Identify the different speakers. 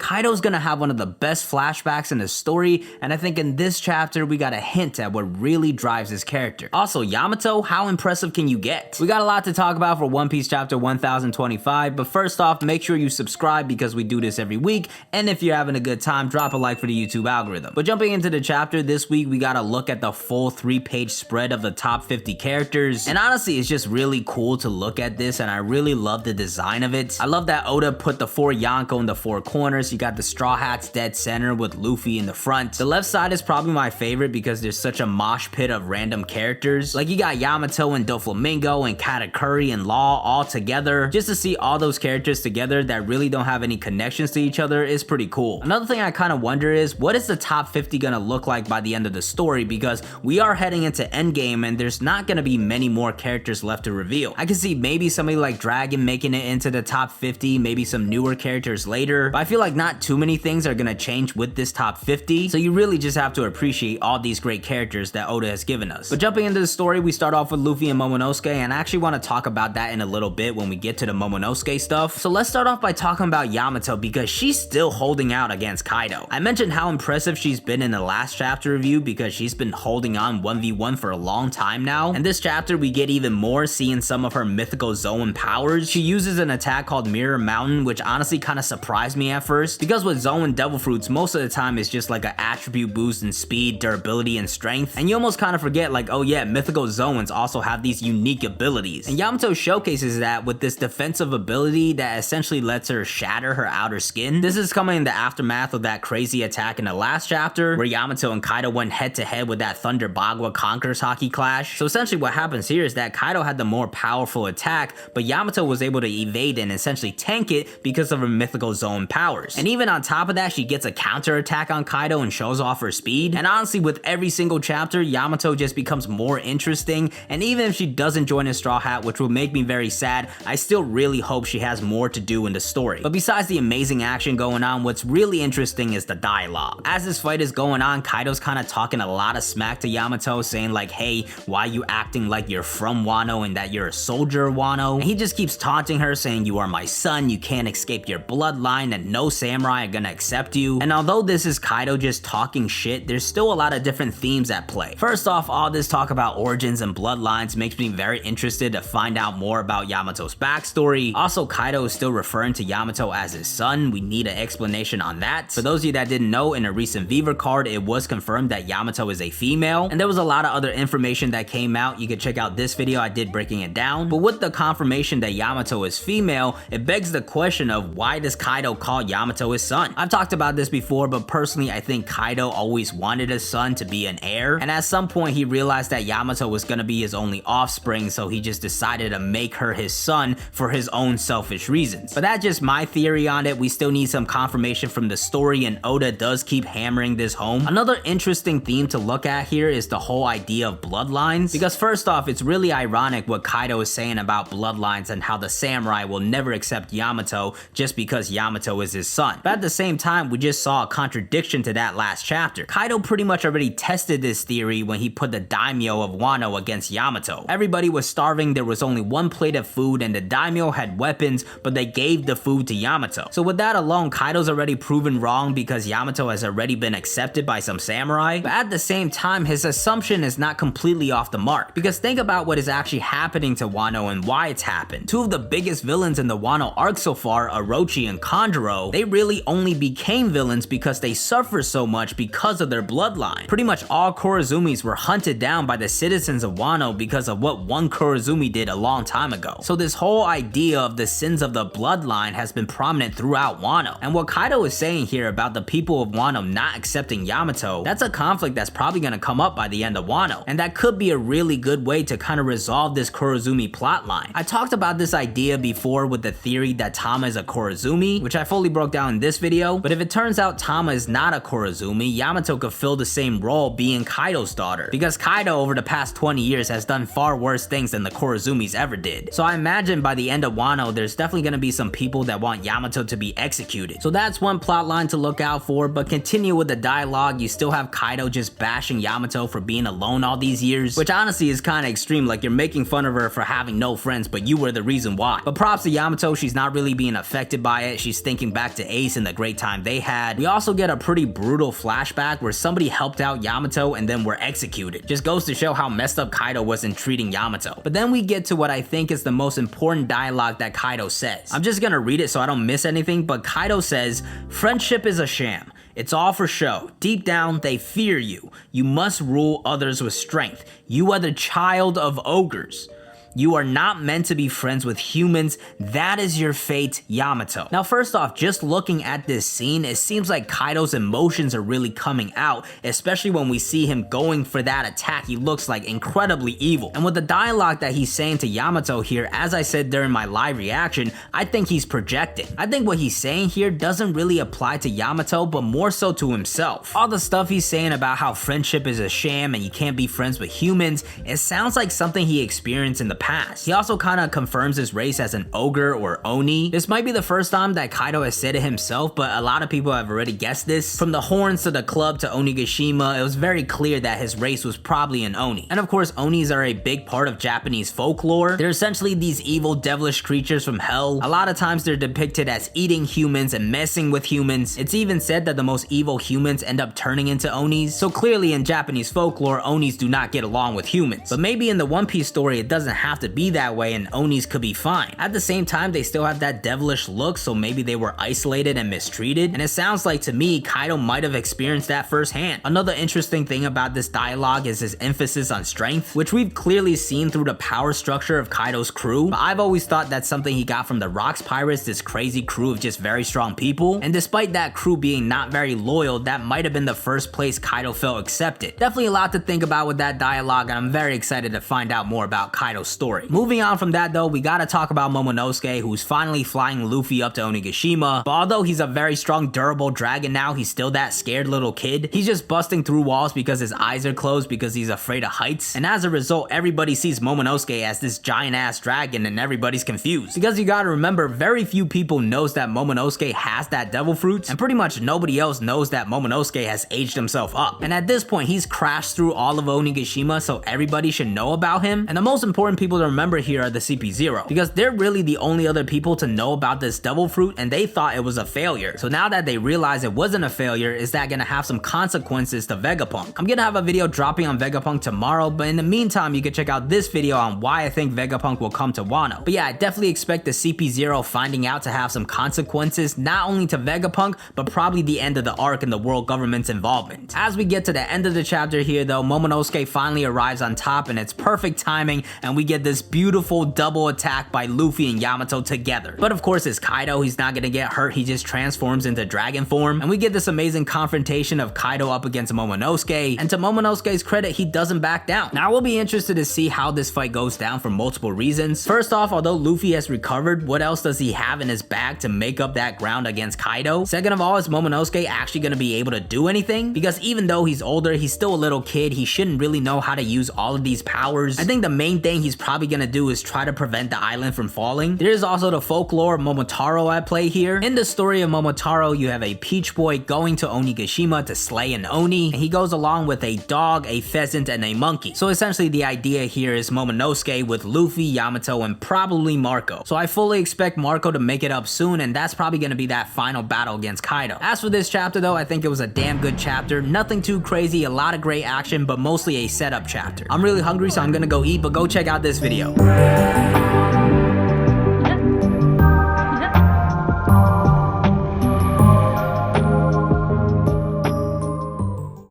Speaker 1: Kaido's gonna have one of the best flashbacks in the story, and I think in this chapter we got a hint at what really drives his character. Also, Yamato, how impressive can you get? We got a lot to talk about for One Piece chapter 1025, but first off, make sure you subscribe because we do this every week, and if you're having a good time, drop a like for the YouTube algorithm. But jumping into the chapter, this week we got to look at the full 3-page spread of the top 50 characters, and honestly, it's just really cool to look at this, and I really love the design of it. I love that Oda put the 4 Yonko in the 4 corners. You got the Straw Hats dead center with Luffy in the front. The left side is probably my favorite because there's such a mosh pit of random characters. Like, you got Yamato and Doflamingo and Katakuri and Law all together. Just to see all those characters together that really don't have any connections to each other is pretty cool. Another thing I kind of wonder is, what is the top 50 gonna look like by the end of the story, because we are heading into Endgame and there's not gonna be many more characters left to reveal. I can see maybe somebody like Dragon making it into the top 50, maybe some newer characters later, but I feel like not too many things are gonna change with this top 50, so you really just have to appreciate all these great characters that Oda has given us. But jumping into the story, we start off with Luffy and Momonosuke, and I actually want to talk about that in a little bit when we get to the Momonosuke stuff. So let's start off by talking about Yamato, because she's still holding out against Kaido. I mentioned how impressive she's been in the last chapter review because she's been holding on 1v1 for a long time now, and this chapter we get even more, seeing some of her mythical Zoan powers. She uses an attack called Mirror Mountain, which honestly kind of surprised me at first, because with Zoan Devil Fruits, most of the time it's just like an attribute boost in speed, durability, and strength, and you almost kind of forget like, oh yeah, mythical Zoans also have these unique abilities, and Yamato showcases that with this defensive ability that essentially lets her shatter her outer skin. This is coming in the aftermath of that crazy attack in the last chapter where Yamato and Kaido went head to head with that Thunder Bagua Conquerors Haki clash. So essentially what happens here is that Kaido had the more powerful attack, but Yamato was able to evade and essentially tank it because of her mythical zone powers. And even on top of that, she gets a counter attack on Kaido and shows off her speed. And honestly, with every single chapter, Yamato just becomes more interesting, and even if she doesn't join a Straw Hat, which will make me very sad, I still really hope she has more to do in the story. But besides the amazing action going on, what's really interesting is the dialogue. As this fight is going on, Kaido's kind of talking a lot of smack to Yamato, saying like, hey, why you acting like you're from Wano and that you're a soldier of Wano? And he just keeps taunting her, saying you are my son, you can't escape your bloodline, and no samurai are gonna accept you. And although this is Kaido just talking shit, there's still a lot of different themes at play. First off, all this talk about origins and bloodlines makes me very interested to find out more about Yamato's backstory. Also, Kaido is still referring to Yamato as his son. We need an explanation on that. For those of you that didn't know, in a recent Viva card, it was confirmed that Yamato is a female, and there was a lot of other information that came out. You can check out this video I did breaking it down. But with the confirmation that Yamato is female, it begs the question of why does Kaido call Yamato his son? I've talked about this before, but personally I think Kaido always wanted his son to be an heir, and at some point he realized that Yamato was gonna be his only offspring, so he just decided to make her his son for his own selfish reasons. But that's just my theory on it. We still need some confirmation from the story, and Oda does keep hammering this home. Another interesting theme to look at here is the whole idea of bloodlines, because first off, it's really ironic what Kaido is saying about bloodlines and how the samurai will never accept Yamato just because Yamato is his son. But at the same time, we just saw a contradiction to that last chapter. Kaido pretty much already tested this theory when he put the daimyo of Wano against Yamato. Everybody was starving, there was only one plate of food, and the daimyo had weapons, but they gave the food to Yamato. So with that alone, Kaido's already proven wrong because Yamato has already been accepted by some samurai. But at the same time, his assumption is not completely off the mark, because think about what is actually happening to Wano and why it's happened. Two of the biggest villains in the Wano arc so far, Orochi and Kanjuro, they really only became villains because they suffer so much because of their bloodline. Pretty much all Korozumis were hunted down by the citizens of Wano because of what one Kurozumi did a long time ago. So this whole idea of the sins of the bloodline has been prominent throughout Wano. And what Kaido is saying here about the people of Wano not accepting Yamato, that's a conflict that's probably gonna come up by the end of Wano. And that could be a really good way to kind of resolve this Kurozumi plotline. I talked about this idea before with the theory that Tama is a Kurozumi, which I fully broke down in this video, but if it turns out Tama is not a Kurozumi, Yamato could fill the same role being Kaido's daughter, because Kaido over the past 20 years has done far worse things than the Korozumis ever did. So I imagine by the end of Wano, there's definitely gonna be some people that want Yamato to be executed. So that's one plotline to look out for, but continue with the dialogue. You still have Kaido just bashing Yamato for being alone all these years, which honestly is kind of extreme. Like, you're making fun of her for having no friends, but you were the reason why. But props to Yamato, she's not really being affected by it. She's thinking back to Ace and the great time they had. We also get a pretty brutal flashback where somebody helped out Yamato and then were executed. Just goes to show how messed up Kaido was in treating Yamato. But then we get to what I think is the most important dialogue that Kaido says. I'm just gonna read it so I don't miss anything, but Kaido says, "Friendship is a sham. It's all for show. Deep down, they fear you. You must rule others with strength. You are the child of ogres. You are not meant to be friends with humans. That is your fate, Yamato." Now, first off, just looking at this scene, it seems like Kaido's emotions are really coming out, especially when we see him going for that attack. He looks like incredibly evil. And with the dialogue that he's saying to Yamato here, as I said during my live reaction, I think he's projecting. I think what he's saying here doesn't really apply to Yamato, but more so to himself. All the stuff he's saying about how friendship is a sham and you can't be friends with humans, it sounds like something he experienced in the past. He also kind of confirms his race as an ogre or oni. This might be the first time that Kaido has said it himself, but a lot of people have already guessed this. From the horns to the club to Onigashima, it was very clear that his race was probably an oni. And of course, onis are a big part of Japanese folklore. They're essentially these evil, devilish creatures from hell. A lot of times they're depicted as eating humans and messing with humans. It's even said that the most evil humans end up turning into onis. So clearly in Japanese folklore, onis do not get along with humans. But maybe in the One Piece story, it doesn't have to be that way and onis could be fine. At the same time, they still have that devilish look, so maybe they were isolated and mistreated. And it sounds like to me, Kaido might have experienced that firsthand. Another interesting thing about this dialogue is his emphasis on strength, which we've clearly seen through the power structure of Kaido's crew. But I've always thought that's something he got from the Rocks Pirates, this crazy crew of just very strong people. And despite that crew being not very loyal, that might have been the first place Kaido felt accepted. Definitely a lot to think about with that dialogue, and I'm very excited to find out more about Kaido's story. Moving on from that though, we gotta talk about Momonosuke, who's finally flying Luffy up to Onigashima. But although he's a very strong, durable dragon now, he's still that scared little kid. He's just busting through walls because his eyes are closed because he's afraid of heights. And as a result, everybody sees Momonosuke as this giant ass dragon and everybody's confused. Because you gotta remember, very few people knows that Momonosuke has that devil fruit, and pretty much nobody else knows that Momonosuke has aged himself up. And at this point, he's crashed through all of Onigashima, so everybody should know about him. And the most important people to remember here are the CP0, because they're really the only other people to know about this devil fruit, and they thought it was a failure. So now that they realize it wasn't a failure, is that gonna have some consequences to Vegapunk? I'm gonna have a video dropping on Vegapunk tomorrow, but in the meantime, you can check out this video on why I think Vegapunk will come to Wano. But yeah, I definitely expect the CP0 finding out to have some consequences, not only to Vegapunk, but probably the end of the arc and the world government's involvement. As we get to the end of the chapter here though, Momonosuke finally arrives on top, and it's perfect timing, and we get this beautiful double attack by Luffy and Yamato together. But of course, it's Kaido, he's not gonna get hurt, he just transforms into dragon form, and we get this amazing confrontation of Kaido up against Momonosuke, and to Momonosuke's credit, he doesn't back down. Now, we'll be interested to see how this fight goes down for multiple reasons. First off, although Luffy has recovered, what else does he have in his bag to make up that ground against Kaido? Second of all, is Momonosuke actually gonna be able to do anything? Because even though he's older, he's still a little kid, he shouldn't really know how to use all of these powers. I think the main thing he's probably gonna do is try to prevent the island from falling. There is also the folklore of Momotaro at play here. In the story of Momotaro, you have a Peach Boy going to Onigashima to slay an Oni, and he goes along with a dog, a pheasant, and a monkey. So essentially the idea here is Momonosuke with Luffy, Yamato, and probably Marco. So I fully expect Marco to make it up soon, and that's probably gonna be that final battle against Kaido. As for this chapter though, I think it was a damn good chapter. Nothing too crazy, a lot of great action, but mostly a setup chapter. I'm really hungry, so I'm gonna go eat, but go check out this video.